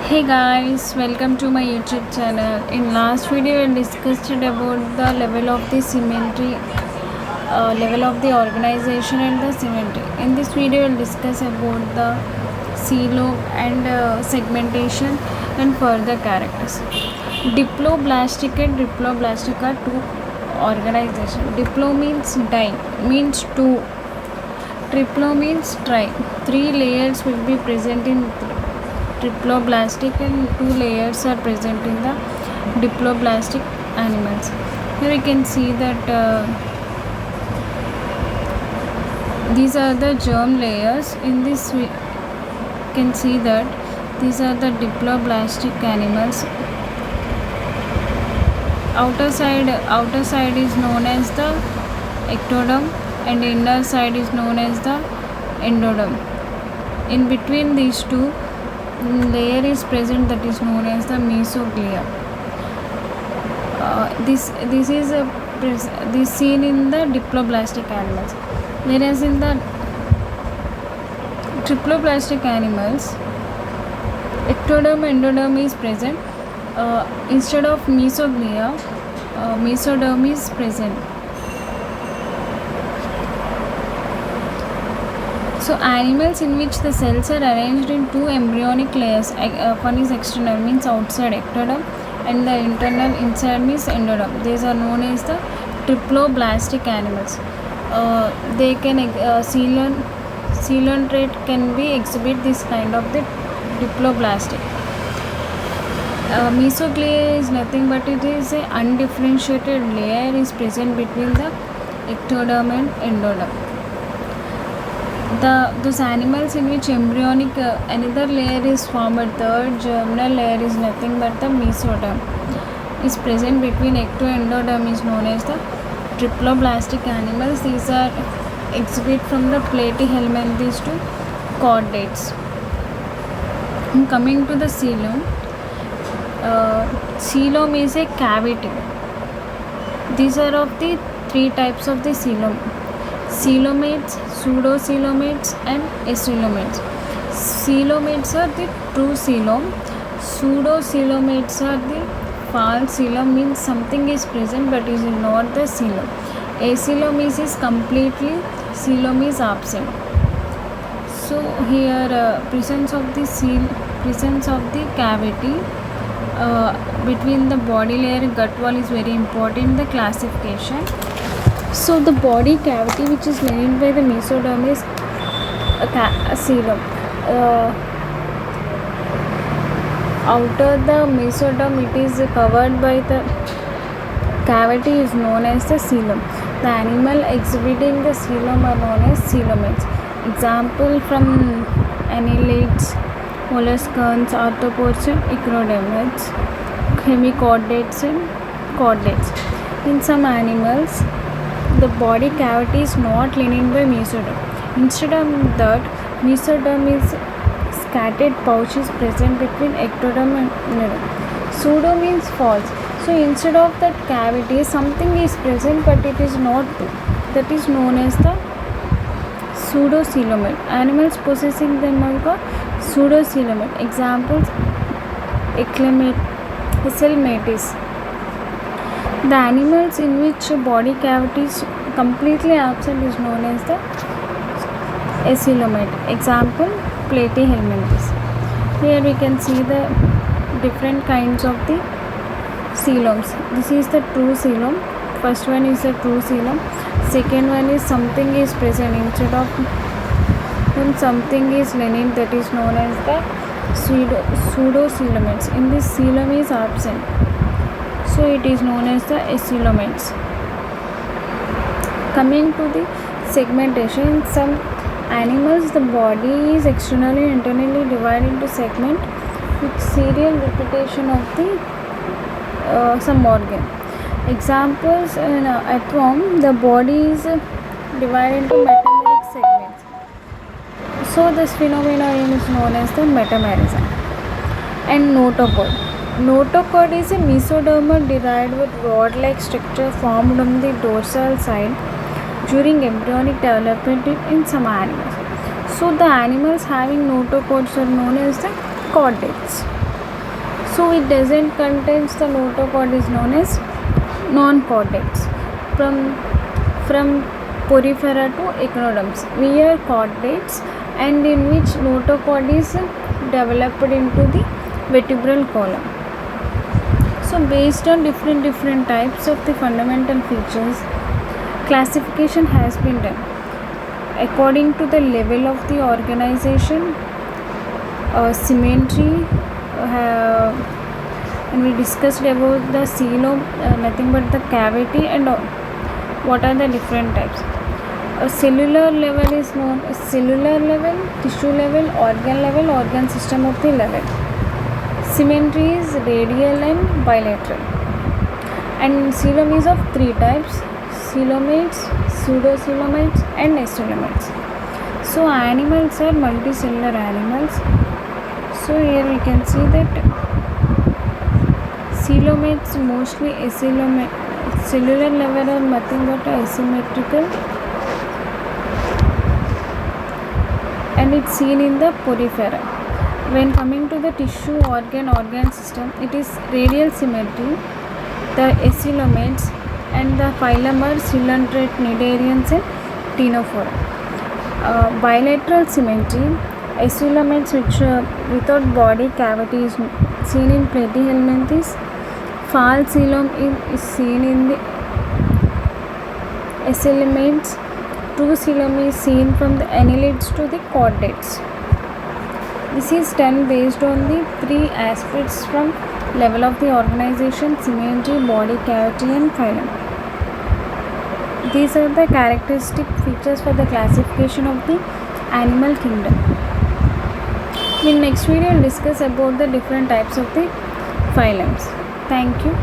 Hey guys, welcome to my YouTube channel. In last video, I discussed about the level of the symmetry, level of the organization and the symmetry. In this video, I'll discuss about the coelom and segmentation and further characters. Diploblastic and triploblastic are two organization. Diplo means die, means two. Triplo means tri. Three layers will be present in triploblastic and two layers are present in the diploblastic animals. Here you can see that these are the germ layers. In this we can see that these are the diploblastic animals. Outer side is known as the ectoderm and inner side is known as the endoderm. In between these two layer is present that is known as the mesoglia. This is seen in the diploblastic animals, whereas in the triploblastic animals ectoderm endoderm is present. Instead of mesoglia, mesoderm is present. So animals in which the cells are arranged in two embryonic layers, one is external means outside ectoderm and the internal inside means endoderm. These are known as the triploblastic animals. They can coelom trait can be exhibit this kind of the diploblastic. Mesoglia is nothing but it is a undifferentiated layer is present between the ectoderm and endoderm. Those animals in which embryonic another layer is formed, third germinal layer is nothing but the mesoderm is present between ectoendoderm is known as the triploblastic animals. These are exhibit from the platyhelminthes to chordates. Coming to the coelom, coelom is a cavity. These are of the three types of the coelom: coelomates, pseudocoelomates and acoelomates. Coelomates are the true coelom. Pseudocoelomates are the false coelom, means something is present but is not the coelom. Acoelom is completely, coelom is absent. So here presence of the cavity between the body layer and gut wall is very important in the classification. So the body cavity which is made by the mesoderm is a coelom. Outer the mesoderm it is covered by the cavity is known as the coelom. The animal exhibiting the coelom are known as coelomates. Example from annelids, molluscans, arthropods and echinodermids, hemichordates and chordates. In some animals the body cavity is not lining by mesoderm. Instead of that, mesoderm is scattered pouch is present between ectoderm and endoderm. Pseudo means false. So instead of that cavity, something is present but it is not true. That is known as the pseudocoelomate. Animals possessing them are called pseudocoelomate. Examples: Echelmatis. The animals in which body cavity is completely absent is known as the acoelomate. Example: Platyhelminthes. Here we can see the different kinds of the coeloms. This is the true coelom. First one is the true coelom. Second one is something is present instead of when something is lining, that is known as the pseudocoelomates. In this coelom is absent, so it is known as the acoelomates. Coming to the segmentation, in some animals the body is externally and internally divided into segment with serial repetition of the some organ. Examples: in earthworm the body is divided into metameric segments. So this phenomenon is known as the metamerism. And notochord. Notochord is a mesodermal derived with rod-like structure formed on the dorsal side during embryonic development in some animals. So the animals having notochords are known as the chordates. So it doesn't contains the notochord is known as non-chordates. From porifera to echinoderms, we are chordates, and in which notochord is developed into the vertebral column. So based on different types of the fundamental features, classification has been done according to the level of the organization, symmetry, and we discussed about the coelom, nothing but the cavity, and what are the different types. A cellular level is known as cellular level, tissue level, organ system of the level. Symmetry is radial and bilateral. And coelom is of three types: coelomates, pseudocoelomates, and acoelomates. So animals are multicellular animals. So here we can see that coelomates mostly cellular level are nothing but asymmetrical, and it's seen in the porifera. When coming to the tissue, organ system, it is radial symmetry, the acoelomates, and the phylum are coelenterate, cnidarians, and ctenophora. Bilateral symmetry, acoelomates which without body cavity is seen in platyhelminthes. False coelom is seen in the acoelomates. True coelom is seen from the annelids to the chordates. This is done based on the three aspects from level of the organization, symmetry, body cavity, and phylum. These are the characteristic features for the classification of the animal kingdom. In next video, we'll discuss about the different types of the phylums. Thank you.